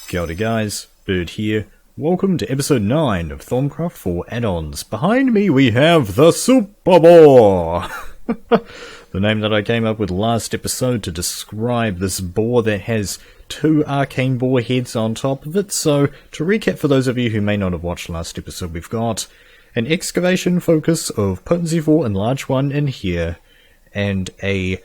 Kia ora guys, Bird here. Welcome to episode 9 of Thaumcraft for Addons. Behind me we have the Super Boar! The name that I came up with last episode to describe this boar that has 2 arcane boar heads on top of it. So, to recap for those of you who may not have watched last episode, we've got an excavation focus of potency 4 and large 1 in here, and a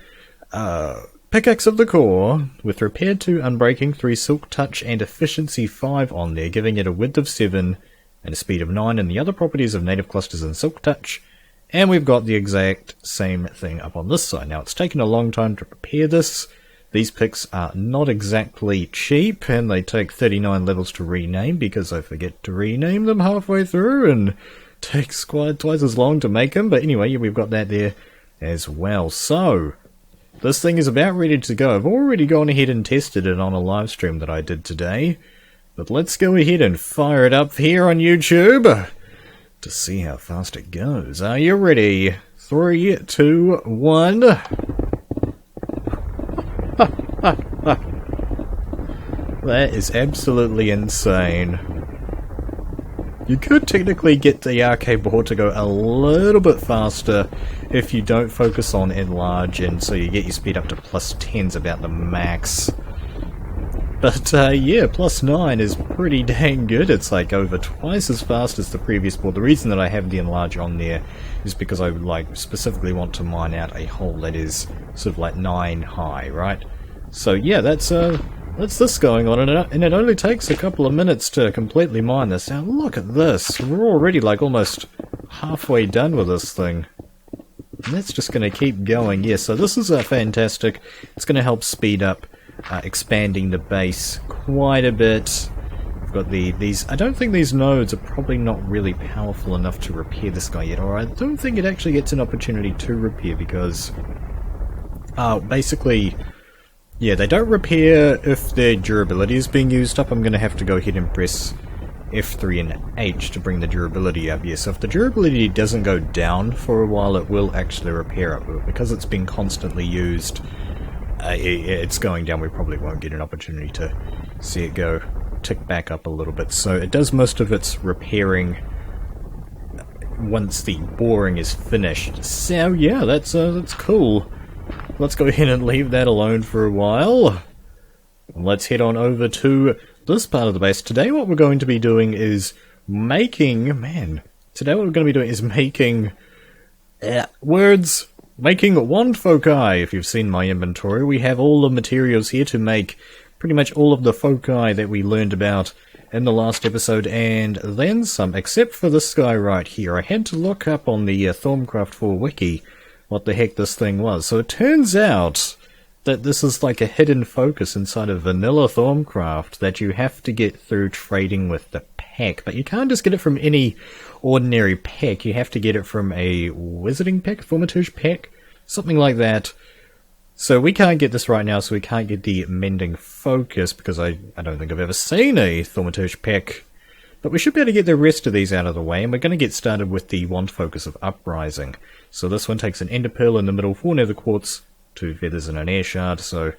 pickaxe of the core with repair 2, unbreaking 3, silk touch and efficiency 5 on there, giving it a width of 7 and a speed of 9, and the other properties of native clusters and silk touch. And we've got the exact same thing up on this side. Now, it's taken a long time to prepare this. These picks are not exactly cheap, and they take 39 levels to rename because I forget to rename them halfway through, and takes quite twice as long to make them. But anyway, we've got that there as well. So, this thing is about ready to go. I've already gone ahead and tested it on a live stream that I did today. But let's go ahead and fire it up here on YouTube to see how fast it goes. Are you ready? 3, 2, 1. That is absolutely insane. You could technically get the arcade board to go a little bit faster if you don't focus on enlarge, and so you get your speed up to +10's about the max. But yeah, +9 is pretty dang good. It's like over twice as fast as the previous board. The reason that I have the enlarge on there is because I like specifically want to mine out a hole that is sort of like 9 high, right? So yeah, that's this going on, and it only takes a couple of minutes to completely mine this. Now look at this, we're already like almost halfway done with this thing. And that's just going to keep going. Yeah, so this is fantastic. It's going to help speed up expanding the base quite a bit. We've got these. I don't think these nodes are probably not really powerful enough to repair this guy yet, or I don't think it actually gets an opportunity to repair because basically, yeah, they don't repair if their durability is being used up. I'm going to have to go ahead and press F3 and H to bring the durability up. Yeah, so if the durability doesn't go down for a while, it will actually repair up. But because it's been constantly used, it's going down. We probably won't get an opportunity to see it go tick back up a little bit. So it does most of its repairing once the boring is finished. So yeah, that's cool. Let's go ahead and leave that alone for a while. Let's head on over to this part of the base. Today what we're going to be doing is making making wand foci. If you've seen my inventory, we have all the materials here to make pretty much all of the foci that we learned about in the last episode, and then some, except for this guy right here. I had to look up on the Thaumcraft 4 wiki what the heck this thing was. So it turns out that this is like a hidden focus inside of vanilla Thaumcraft that you have to get through trading with the pack. But you can't just get it from any ordinary pack. You have to get it from a wizarding pack, thaumaturge pack, something like that. So we can't get this right now, so we can't get the mending focus because I don't think I've ever seen a thaumaturge pack. But we should be able to get the rest of these out of the way, and we're going to get started with the wand focus of uprising. So this one takes an ender pearl in the middle, 4 nether quartz, 2 feathers and an air shard. So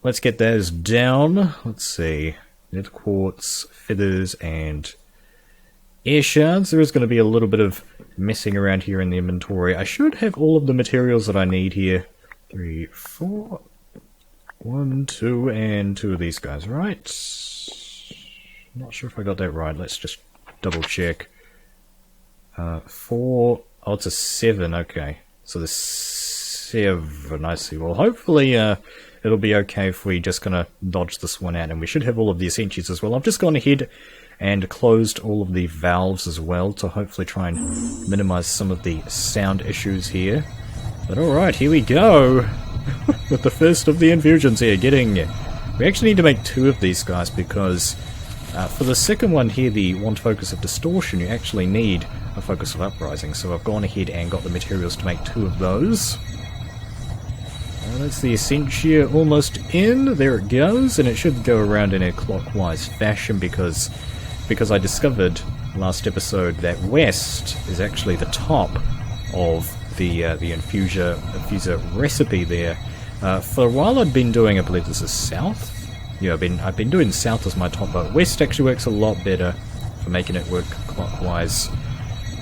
let's get those down. Let's see, nether quartz, feathers and air shards. There is going to be a little bit of messing around here in the inventory. I should have all of the materials that I need here. 3, 4, 1, 2, and 2 of these guys, right? Not sure if I got that right. Let's just double check. 4. Oh, it's a 7. Okay, so the 7. I see. Well, hopefully it'll be okay if we just gonna dodge this one out, and we should have all of the essentials as well. I've just gone ahead and closed all of the valves as well to hopefully try and minimize some of the sound issues here. But alright, here we go with the first of the infusions here. We actually need to make 2 of these guys because for the second one here, the wand focus of Distortion, you actually need a focus of uprising. So I've gone ahead and got the materials to make 2 of those. That's the essentia almost in. There it goes, and it should go around in a clockwise fashion because I discovered last episode that west is actually the top of the infuser recipe there. For a while I'd been doing, I believe this is south. yeah, I've been doing south as my top, but west actually works a lot better for making it work clockwise.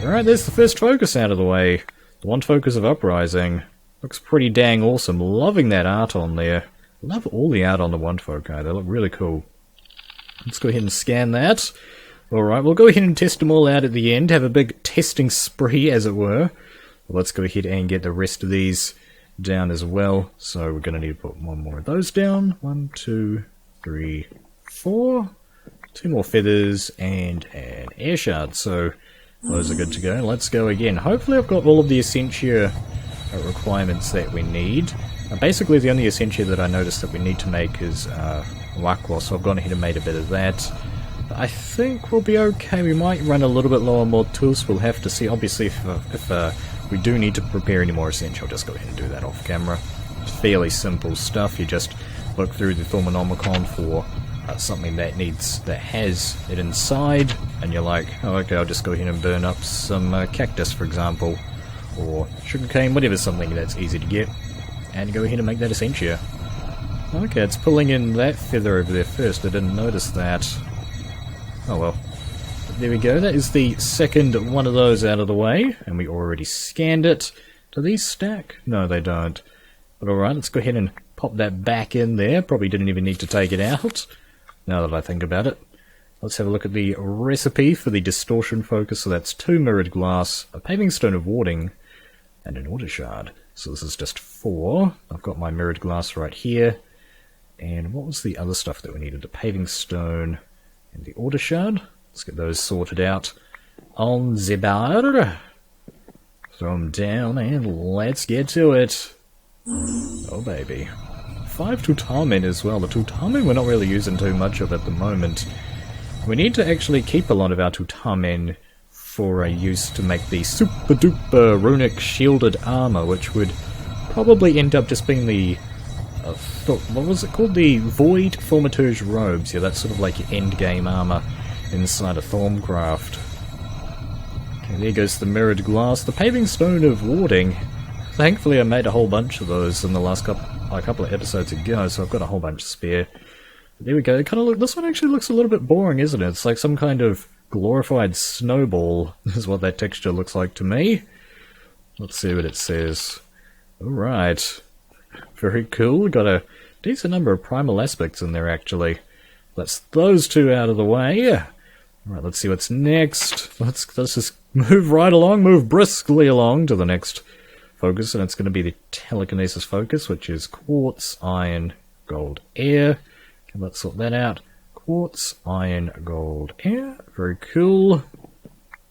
Alright, there's the first focus out of the way. The one focus of Uprising. Looks pretty dang awesome. Loving that art on there. Love all the art on the one foci. They look really cool. Let's go ahead and scan that. Alright, we'll go ahead and test them all out at the end. Have a big testing spree, as it were. Let's go ahead and get the rest of these down as well. So we're going to need to put one more of those down. 1, 2, 3, 4. 2 more feathers and an air shard. So those are good to go. Let's go again. Hopefully I've got all of the Essentia requirements that we need. Basically the only Essentia that I noticed that we need to make is Wakwa, so I've gone ahead and made a bit of that. But I think we'll be okay. We might run a little bit low on more tools. We'll have to see. Obviously if we do need to prepare any more Essentia, I'll just go ahead and do that off camera. It's fairly simple stuff. You just look through the Thaumonomicon for something that has it inside, and you're like, oh okay, I'll just go ahead and burn up some cactus, for example, or sugarcane, whatever, something that's easy to get, and go ahead and make that Essentia. Okay, it's pulling in that feather over there first. I didn't notice that. Oh well. There we go. That is the second one of those out of the way, and we already scanned it. Do these stack? No, they don't. But alright, let's go ahead and pop that back in there. Probably didn't even need to take it out, now that I think about it. Let's have a look at the recipe for the Distortion focus. So that's 2 mirrored glass, a paving stone of warding, and an order shard. So this is just 4. I've got my mirrored glass right here. And what was the other stuff that we needed? A paving stone and the order shard. Let's get those sorted out on the board. Throw them down and let's get to it. Oh baby. 5 Tutamen as well. The Tutamen we're not really using too much of at the moment. We need to actually keep a lot of our Tutamen for a use to make the super duper runic shielded armor, which would probably end up just being the what was it called? The Void Thaumaturge robes. Yeah, that's sort of like your end game armor inside a Thaumcraft. Okay, there goes the mirrored glass. The paving stone of warding. Thankfully I made a whole bunch of those in the last couple of episodes ago, so I've got a whole bunch spare. But there we go. This one actually looks a little bit boring, isn't it? It's like some kind of glorified snowball is what that texture looks like to me. Let's see what it says. Alright. Very cool. We've got a decent number of primal aspects in there, actually. That's those 2 out of the way. Alright, let's see what's next. Let's just move right along, move briskly along to the next focus, and it's going to be the Telekinesis focus, which is quartz, iron, gold, air. Okay, let's sort that out. Quartz, iron, gold, air. Very cool.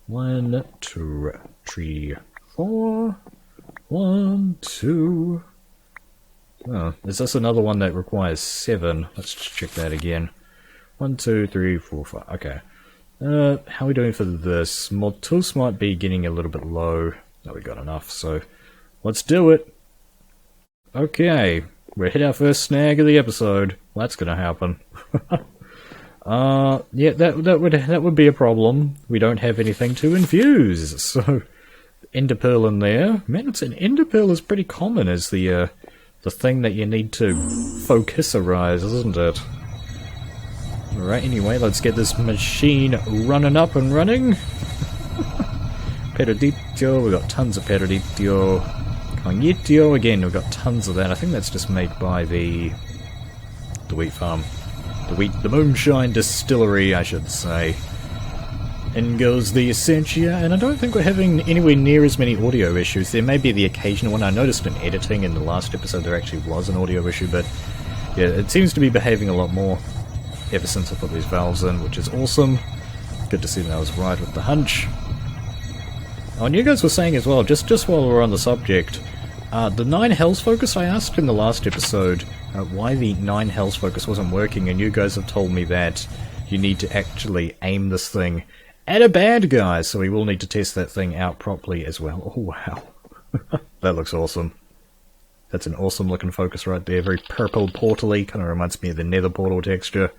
1, 2, 3, 4. 1, 2. Oh, is this another one that requires 7? Let's check that again. 1, 2, 3, 4, 5. Okay. How are we doing for this? More tools might be getting a little bit low. No, we got enough, so let's do it. Okay, we hit our first snag of the episode. Well, that's gonna happen. Yeah, that would be a problem. We don't have anything to infuse, so ender pearl in there. Man, an ender pearl is pretty common as the thing that you need to focuserize, isn't it? Alright, anyway, let's get this machine running up and running. Peroditio, we've got tons of Peroditio. Cognitio, again, we've got tons of that. I think that's just made by the wheat farm. The moonshine distillery, I should say. In goes the Essentia, and I don't think we're having anywhere near as many audio issues. There may be the occasional one. I noticed in editing in the last episode there actually was an audio issue, but yeah, it seems to be behaving a lot more ever since I put these valves in, which is awesome. Good to see that I was right with the hunch. Oh, and you guys were saying as well, just while we're on the subject, the 9 Hells focus, I asked in the last episode why the 9 Hells focus wasn't working, and you guys have told me that you need to actually aim this thing at a bad guy, so we will need to test that thing out properly as well. Oh wow. That looks awesome. That's an awesome looking focus right there, very purple portal-y, kind of reminds me of the nether portal texture.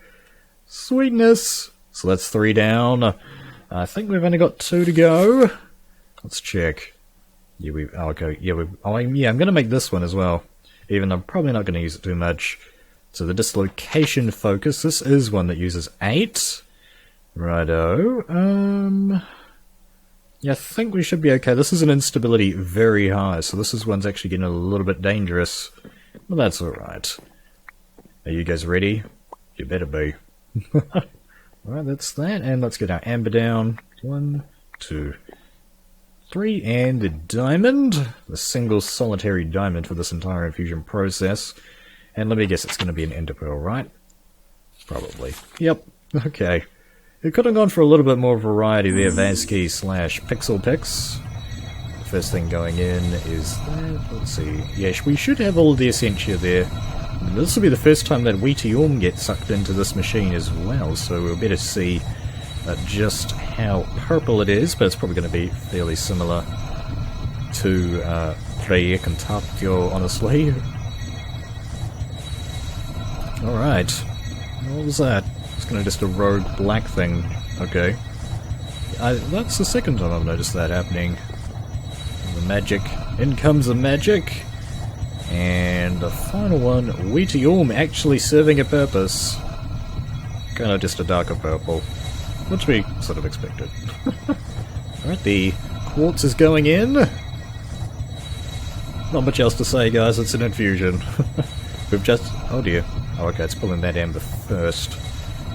Sweetness! So that's 3 down. I think we've only got 2 to go. Let's check. Yeah, I'm gonna make this one as well. Even though I'm probably not gonna use it too much. So the Dislocation focus, this is one that uses 8. Righto. Yeah, I think we should be okay. This is an instability very high, so this is one's actually getting a little bit dangerous. Well, that's alright. Are you guys ready? You better be. Alright, that's that, and let's get our amber down. 1, 2, 3, and the diamond. The single solitary diamond for this entire infusion process. And let me guess, it's going to be an ender pearl, right? Probably. Yep. Okay. It could have gone for a little bit more variety there, Vazkey / pixlepix. The first thing going in is that. Let's see. Yes, we should have all the essentia there. This will be the first time that Wheatium gets sucked into this machine as well, so we'll better see just how purple it is, but it's probably going to be fairly similar to Freya Contactio, honestly. Alright. What was that? It's kind of just a rogue black thing. Okay. That's the second time I've noticed that happening. The magic. In comes the magic. And the final one, Wheatium, actually serving a purpose. Kind of just a darker purple. Which we sort of expected. Alright, the quartz is going in. Not much else to say, guys, it's an infusion. We've just... oh dear. Oh, okay, it's pulling that amber first.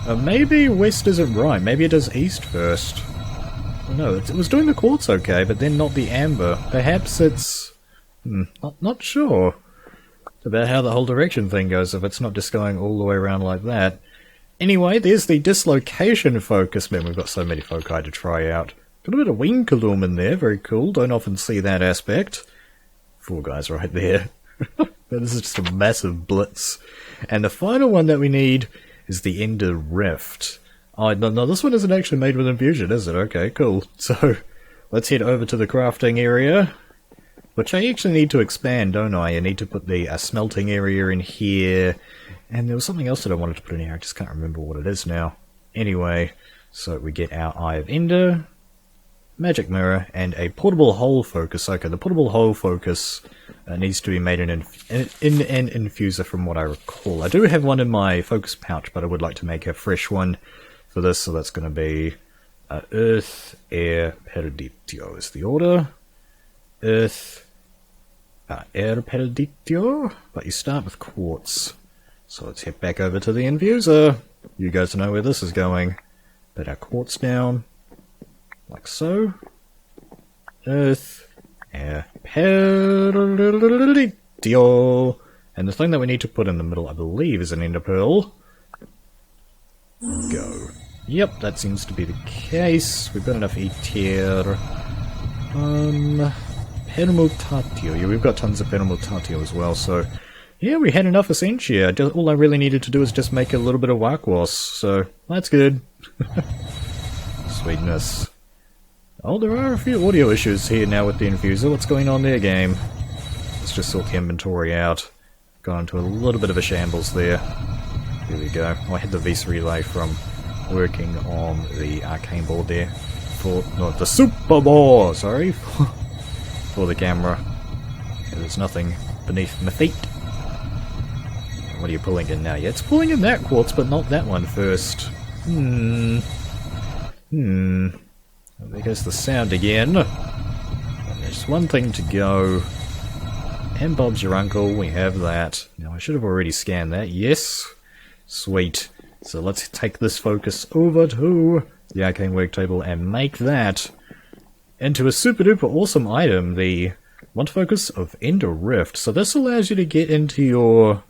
Maybe west isn't right. Maybe it does east first. Oh, no, it was doing the quartz okay, but then not the amber. Perhaps it's... not sure about how the whole direction thing goes if it's not just going all the way around like that. Anyway, there's the Dislocation focus. Man, we've got so many foci to try out. Got a bit of Winkalum in there, very cool. Don't often see that aspect. 4 guys right there. This is just a massive blitz. And the final one that we need is the Ender Rift. Oh, no, this one isn't actually made with infusion, is it? Okay, cool. So, let's head over to the crafting area. Which I actually need to expand, don't I? I need to put the smelting area in here. And there was something else that I wanted to put in here. I just can't remember what it is now. Anyway, so we get our Eye of Ender, Magic Mirror, and a portable hole focus. Okay, the portable hole focus needs to be made in an infuser from what I recall. I do have one in my focus pouch, but I would like to make a fresh one for this. So that's going to be Earth, Air, Perditio is the order. Earth, Air Perditio, but you start with quartz. So let's head back over to the infuser. You guys know where this is going. Put our quartz down, like so. Earth, Air Perditio. And the thing that we need to put in the middle, I believe, is an ender pearl. Go. Yep, that seems to be the case. We've got enough Ether. Permutatio. Yeah, we've got tons of Permutatio as well, so... yeah, we had enough Essentia. All I really needed to do is just make a little bit of Warkwas, so that's good. Sweetness. Oh, there are a few audio issues here now with the infuser. What's going on there, game? Let's just sort the inventory out. Gone into a little bit of a shambles there. There we go. Oh, I had the Vis relay from working on the arcane board there. Not the super board, sorry. For the camera. Okay, there's nothing beneath my feet. What are you pulling in now? Yeah, it's pulling in that quartz, but not that one first. There goes the sound again. And there's one thing to go. And Bob's your uncle, we have that. Now, I should have already scanned that. Yes. Sweet. So let's take this focus over to the arcane work table and make that into a super duper awesome item, the one focus of Ender Rift. So this allows you to get into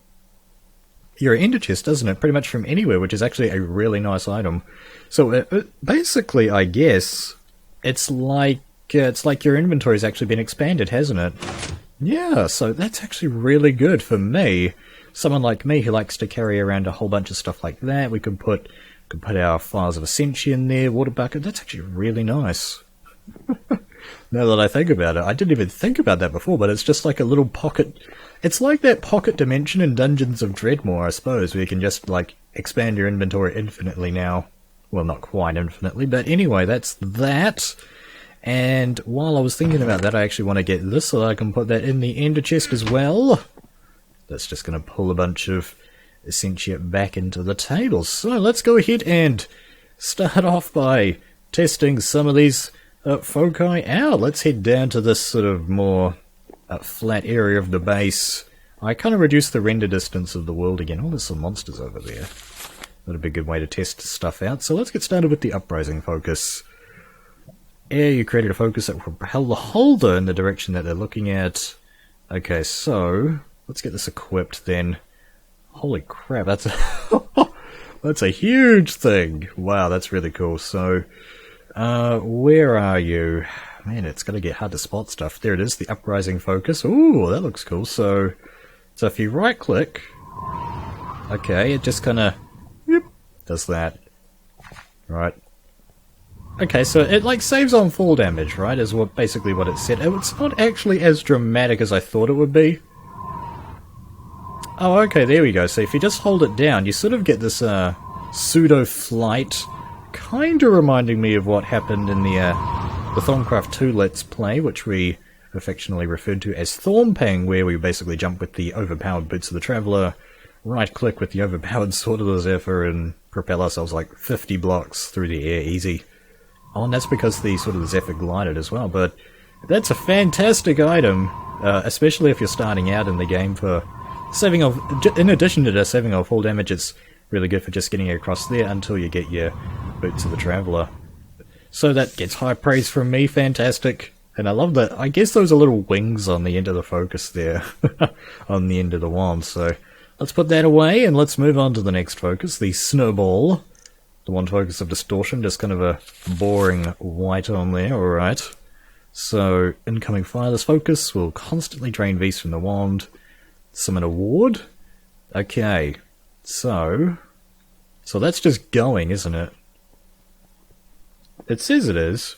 your ender chest, doesn't it? Pretty much from anywhere, which is actually a really nice item. So basically, I guess it's like your inventory's actually been expanded, hasn't it? Yeah, so that's actually really good for me. Someone like me who likes to carry around a whole bunch of stuff like that. We could put our files of Essentia in there, water bucket. That's actually really nice. Now that I think about it, I didn't even think about that before, but it's just like a little pocket. It's like that pocket dimension in Dungeons of Dreadmore, I suppose, where you can just, like, expand your inventory infinitely now. Well, not quite infinitely, but anyway, that's that. And while I was thinking about that, I actually want to get this so that I can put that in the ender chest as well. That's just going to pull a bunch of sent you back into the table. So let's go ahead and start off by testing some of these foci out. Let's head down to this sort of more flat area of the base. I kind of reduced the render distance of the world again. Oh, there's some monsters over there. That'd be a good way to test stuff out. So let's get started with the uprising focus. Yeah, you created a focus that will propel the holder in the direction that they're looking at. Okay, so let's get this equipped then. Holy crap, that's that's a huge thing. Wow, that's really cool. So, where are you? Man, it's gonna get hard to spot stuff. There it is, the uprising focus. Ooh, that looks cool. So if you right click, okay, it just kinda does that. Right. Okay, so it like saves on fall damage, right? Is basically what it said. It's not actually as dramatic as I thought it would be. Oh, okay, there we go. So if you just hold it down, you sort of get this pseudo flight, kinda reminding me of what happened in the Thaumcraft 2 Let's Play, which we affectionately referred to as Thaumping, where we basically jump with the overpowered boots of the Traveller, right click with the overpowered sword of the Zephyr, and propel ourselves like 50 blocks through the air easy. Oh, and that's because the sort of the Zephyr glided as well, but that's a fantastic item, especially if you're starting out in the game for saving off. In addition to the saving off fall damage, it's really good for just getting across there until you get your boots of the Traveller. So that gets high praise from me, fantastic. And I love that. I guess those are little wings on the end of the focus there, on the end of the wand. So let's put that away and let's move on to the next focus, the snowball. The one focus of Distortion, just kind of a boring white on there, alright. So, incoming fireless focus will constantly drain Vs from the wand. Summon a ward. Okay, so that's just going, isn't it? It says it is.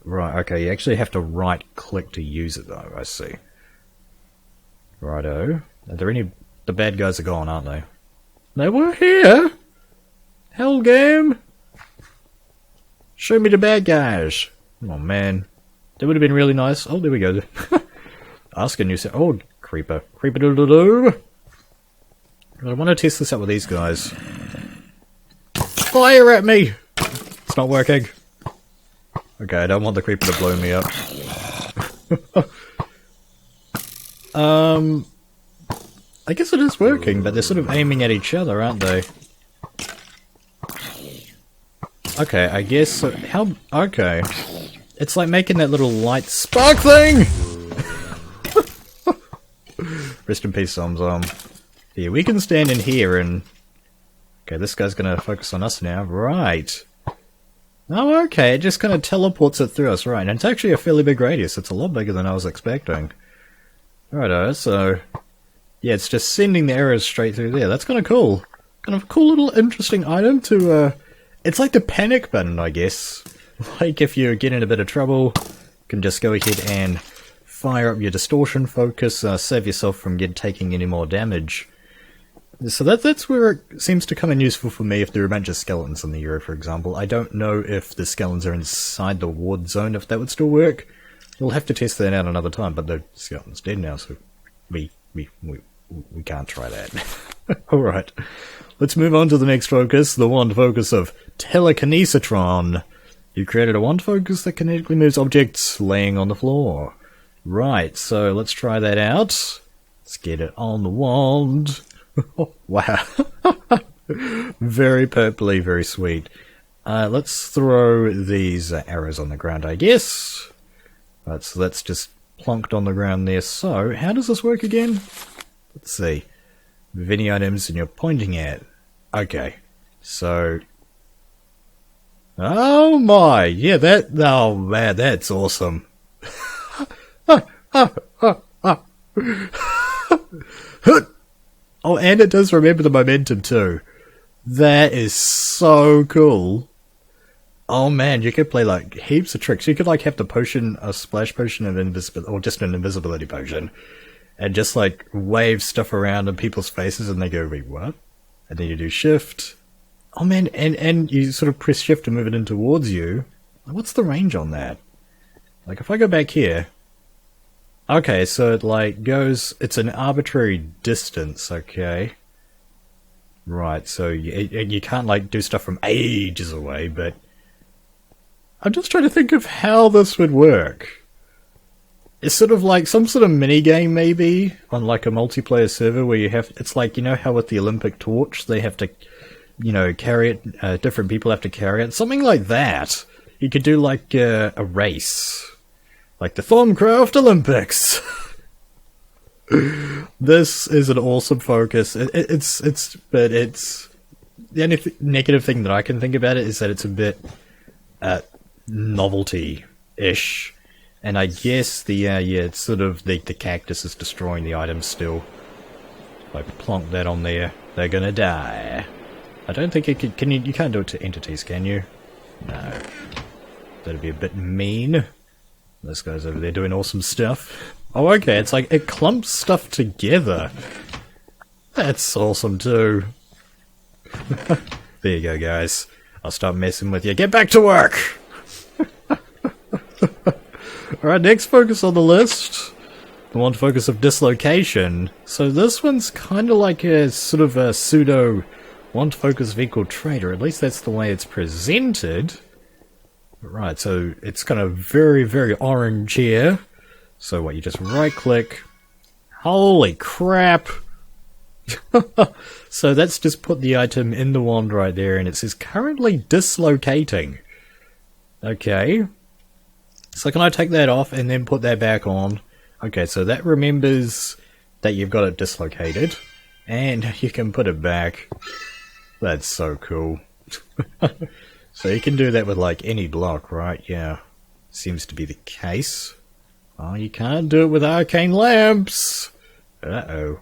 Right, okay, you actually have to right click to use it though, I see. Righto. Are there any... The bad guys are gone, aren't they? They were here! Hell game! Show me the bad guys! Oh man. That would have been really nice. Oh, there we go. Ask a new set. Oh, creeper. Creeper doodle doo! I want to test this out with these guys. Fire at me! It's not working. Okay, I don't want the creeper to blow me up. I guess it is working, but they're sort of aiming at each other, aren't they? Okay, I guess so. How? Okay. It's like making that little light spark thing! Rest in peace, Zom. Yeah, we can stand in here and... Okay, this guy's gonna focus on us now. Right. Oh, okay, it just kind of teleports it through us, right. And it's actually a fairly big radius. It's a lot bigger than I was expecting. Righto, so... Yeah, it's just sending the arrows straight through there. That's kind of cool. Kind of a cool little interesting item to, It's like the panic button, I guess. Like if you get in a bit of trouble, you can just go ahead and fire up your Distortion focus, save yourself from taking any more damage. So that's where it seems to come in useful for me if there are a bunch of skeletons in the area, for example. I don't know if the skeletons are inside the ward zone, if that would still work. We'll have to test that out another time, but the skeleton's dead now, so we can't try that. Alright. Let's move on to the next focus, the wand focus of Telekinesitron. You created a wand focus that kinetically moves objects laying on the floor. Right, so let's try that out. Let's get it on the wand. Wow. Very purpley, very sweet. Let's throw these arrows on the ground, I guess. Right, so that's just plonked on the ground there. So, how does this work again? Let's see. Move any items and you're pointing at. Okay. So... Oh my! Yeah, that... Oh man, that's awesome. Oh, and it does remember the momentum too. That is so cool. Oh man, you could play like heaps of tricks. You could like have the potion, a splash potion of invisibility, or just an invisibility potion, and just like wave stuff around in people's faces and they go, wait, what? And then you do shift. Oh man, and you sort of press shift to move it in towards you. What's the range on that? Like if I go back here. Okay, so it like goes, it's an arbitrary distance, okay. Right, so you can't, like, do stuff from ages away, but... I'm just trying to think of how this would work. It's sort of like some sort of mini-game, maybe, on, like, a multiplayer server where you have... It's like, you know how with the Olympic torch, they have to, you know, carry it... different people have to carry it? Something like that. You could do, like, a race. Like the Thaumcraft Olympics. This is an awesome focus. But it's the only negative thing that I can think about it is that it's a bit novelty-ish, and I guess the it's sort of the cactus is destroying the items still. If I plonk that on there, they're gonna die. I don't think it could. You can't do it to entities, can you? No, that'd be a bit mean. This guy's over there doing awesome stuff. Oh, okay, it's like it clumps stuff together. That's awesome too. There you go, guys. I'll stop messing with you. Get back to work! Alright, next focus on the list. The one focus of Dislocation. So this one's kind of like a sort of a pseudo one focus vehicle trader. At least that's the way it's presented. Right, so it's kind of very, very orange here. So what, you just right-click. Holy crap! So that's just put the item in the wand right there, and it says currently dislocating. Okay. So can I take that off and then put that back on? Okay, so that remembers that you've got it dislocated, and you can put it back. That's so cool. So you can do that with like any block, right? Yeah. Seems to be the case. Oh, you can't do it with arcane lamps! Uh-oh.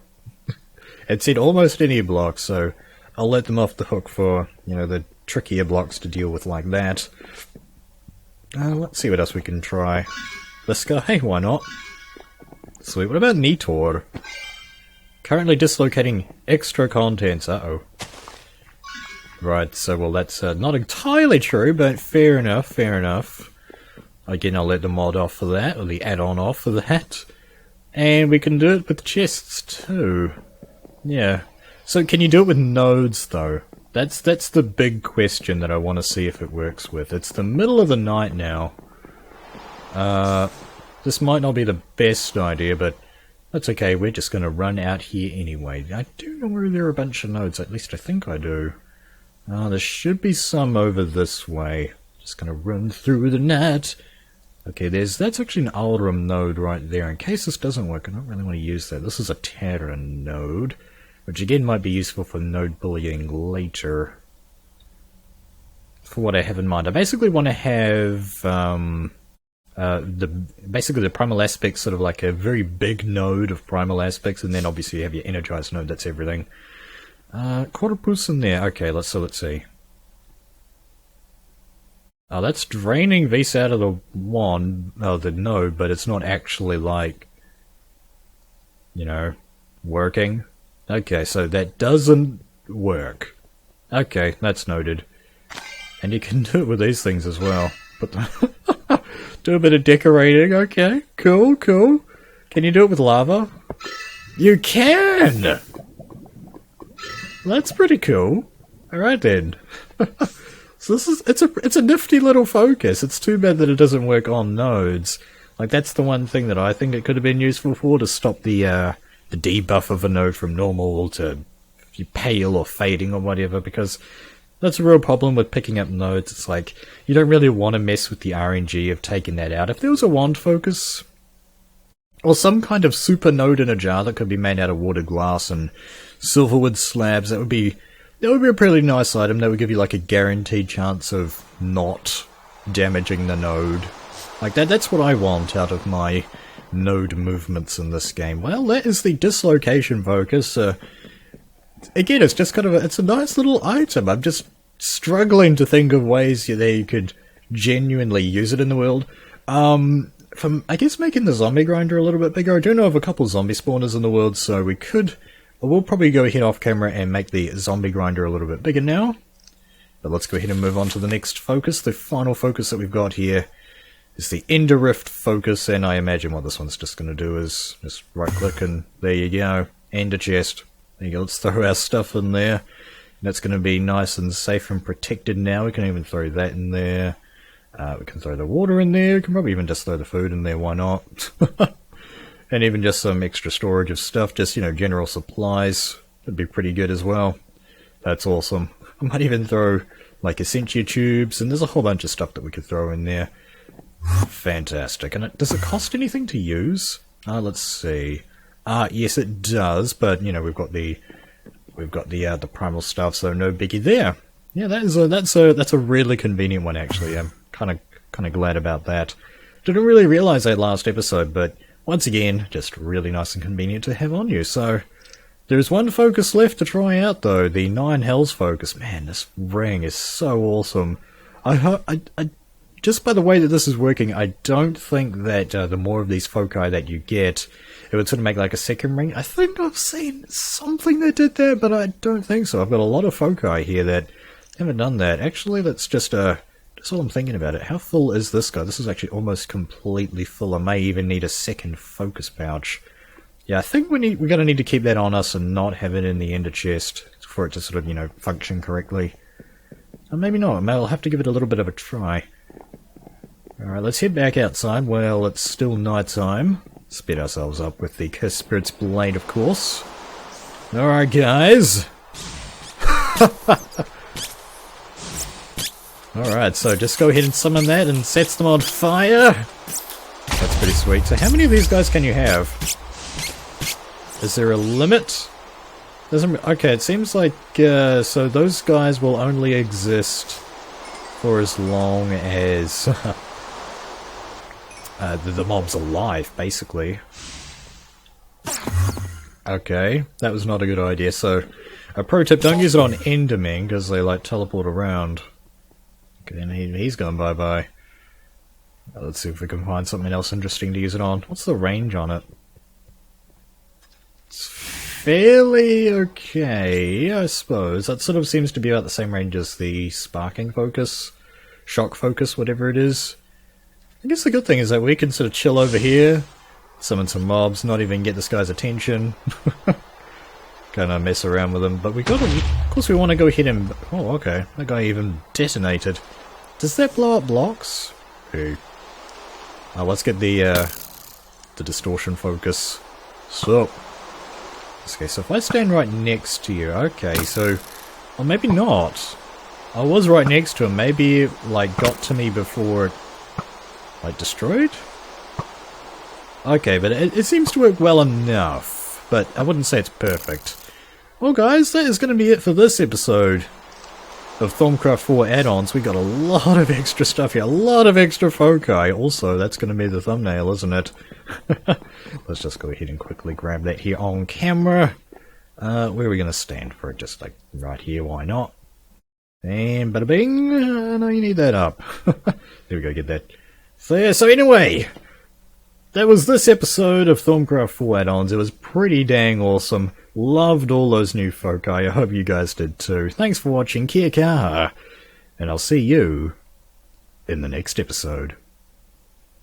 It said almost any block, so I'll let them off the hook for, you know, the trickier blocks to deal with like that. Let's see what else we can try. This guy, why not? Sweet, what about Nitor? Currently dislocating extra contents, uh-oh. Right, so, well, that's not entirely true, but fair enough, fair enough. Again, I'll let the mod off for that, or the add-on off for that. And we can do it with chests, too. Yeah. So, can you do it with nodes, though? That's the big question that I want to see if it works with. It's the middle of the night now. This might not be the best idea, but that's okay, we're just going to run out here anyway. I do know where there are a bunch of nodes, at least I think I do. There should be some over this way. Just gonna run through the night. Okay, that's actually an Aldrum node right there. In case this doesn't work, I don't really want to use that. This is a Terra node, which again might be useful for node bullying later. For what I have in mind, I basically want to have basically the primal aspects, sort of like a very big node of primal aspects, and then obviously you have your energized node. That's everything. Quarter boost in there. Okay, let's see. Oh, that's draining Vis out of the wand, the node, but it's not actually, like, you know, working. Okay, so that doesn't work. Okay, that's noted. And you can do it with these things as well. Do a bit of decorating. Okay, cool, cool. Can you do it with lava? You can! That's pretty cool. Alright then. So it's a nifty little focus. It's too bad that it doesn't work on nodes. Like, that's the one thing that I think it could have been useful for, to stop the debuff of a node from normal to pale or fading or whatever, because that's a real problem with picking up nodes. It's like, you don't really want to mess with the RNG of taking that out. If there was a wand focus, or some kind of super node in a jar that could be made out of water glass and silverwood slabs, that would be a pretty nice item. That would give you like a guaranteed chance of not damaging the node. Like that's what I want out of my node movements in this game. Well, that is the Dislocation focus. Again, it's just kind of it's a nice little item. I'm just struggling to think of ways that you could genuinely use it in the world. From, I guess, making the zombie grinder a little bit bigger. I do know of a couple zombie spawners in the world, so we'll probably go ahead off camera and make the zombie grinder a little bit bigger now. But let's go ahead and move on to the next focus. The final focus that we've got here is the Ender Rift focus, and I imagine what this one's just going to do is just right click and there you go, Ender chest. There you go, let's throw our stuff in there. That's going to be nice and safe and protected now. We can even throw that in there. We can throw the water in there. We can probably even just throw the food in there, why not? And even just some extra storage of stuff, just, you know, general supplies. Would be pretty good as well. That's awesome. I might even throw, like, Essentia tubes, and there's a whole bunch of stuff that we could throw in there. Fantastic. And does it cost anything to use? Let's see. Yes, it does, but, you know, we've got the primal stuff, so no biggie there. Yeah, that's a really convenient one, actually. I'm kind of glad about that. Didn't really realize that last episode, but once again, just really nice and convenient to have on you. So there's one focus left to try out, though, the 9 Hells focus. Man, this ring is so awesome. I just by the way that this is working, I don't think that the more of these foci that you get, it would sort of make like a second ring. I think I've seen something that did that, but I don't think so. I've got a lot of foci here that haven't done that. Actually, that's just all I'm thinking about it. How full is this guy? This is actually almost completely full. I may even need a second focus pouch. Yeah, I think we're going to need to keep that on us and not have it in the ender chest for it to sort of, you know, function correctly. Or maybe not. I'll have to give it a little bit of a try. Alright, let's head back outside. Well, it's still night time. Speed ourselves up with the Cursed Spirit's Blade, of course. Alright, guys. Alright, so just go ahead and summon that and sets them on fire. That's pretty sweet. So how many of these guys can you have? Is there a limit? Okay, it seems like, so those guys will only exist for as long as the mob's alive, basically. Okay, that was not a good idea. So, a pro tip, don't use it on Endermen, because they, like, teleport around. Okay, and he's gone bye-bye. Let's see if we can find something else interesting to use it on. What's the range on it? It's fairly okay, I suppose. That sort of seems to be about the same range as the Sparking Focus. Shock Focus, whatever it is. I guess the good thing is that we can sort of chill over here, summon some mobs, not even get this guy's attention. Kind of mess around with him, but we got to, of course we want to go hit him. Oh, okay, that guy even detonated. Does that blow up blocks? Hey. Let's get the Distortion focus. So, okay, so if I stand right next to you, okay, so, or maybe not. I was right next to him, maybe it, like, got to me before it, like, destroyed? Okay, but it seems to work well enough, but I wouldn't say it's perfect. Well guys, that is going to be it for this episode of Thaumcraft 4 add-ons. We got a lot of extra stuff here, a lot of extra foci. Also, that's going to be the thumbnail, isn't it? Let's just go ahead and quickly grab that here on camera. Where are we going to stand for it? Just like right here, why not? And bada bing! No, you need that up. There we go, get that there. So anyway, that was this episode of Thaumcraft 4 add-ons. It was pretty dang awesome. Loved all those new foci. I hope you guys did too. Thanks for watching. Kia kaha. And I'll see you in the next episode.